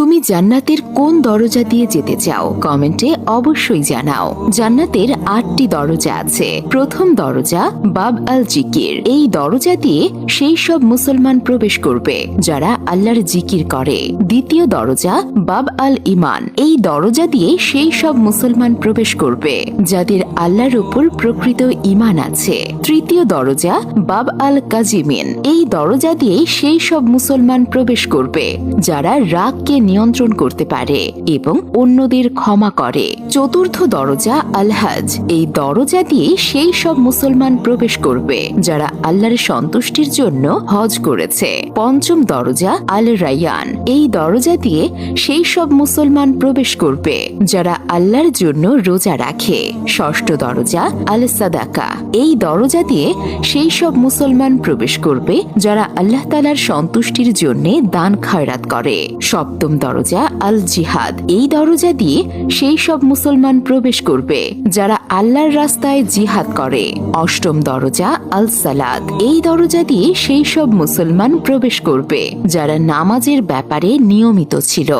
তুমি জান্নাতের কোন দরজা দিয়ে যেতে চাও? কমেন্টে অবশ্যই জানাও। জান্নাতের 8টি দরজা আছে। প্রথম দরজা বাব আল জিকির। এই দরজা দিয়ে সেই সব মুসলমান প্রবেশ করবে যারা আল্লাহর জিকির করে। দ্বিতীয় দরজা বাব আল ইমান। এই দরজা দিয়ে সেই সব মুসলমান প্রবেশ করবে যাদের আল্লাহর উপর প্রকৃত ইমান আছে। তৃতীয় দরজা বাব আল কাজিমিন। এই দরজা দিয়ে সেই সব মুসলমান প্রবেশ করবে যারা রাগকে নিয়ন্ত্রণ করতে পারে এবং অন্যদের ক্ষমা করে। চতুর্থ দরজা আল হজ। এই দরজা দিয়ে সেই সব মুসলমান প্রবেশ করবে যারা আল্লাহর সন্তুষ্টির জন্য হজ করেছে। পঞ্চম দরজা আল রায়ান। এই দরজা দিয়ে সেই সব মুসলমান প্রবেশ করবে যারা আল্লাহর জন্য রোজা রাখে। ষষ্ঠ দরজা আল সাদাকা। এই দরজা দিয়ে সেই সব মুসলমান প্রবেশ করবে যারা আল্লাহ তাআলার সন্তুষ্টির জন্য দান খয়রাত করে। সপ্তম দরজা আল জিহাদ। এই দরজা দিয়ে সেই সব মুসলমান প্রবেশ করবে যারা আল্লাহর রাস্তায় জিহাদ করে। অষ্টম দরজা আল সালাত। এই দরজা দিয়ে সেই সব মুসলমান প্রবেশ করবে যারা নামাজের ব্যাপারে নিয়মিত ছিল।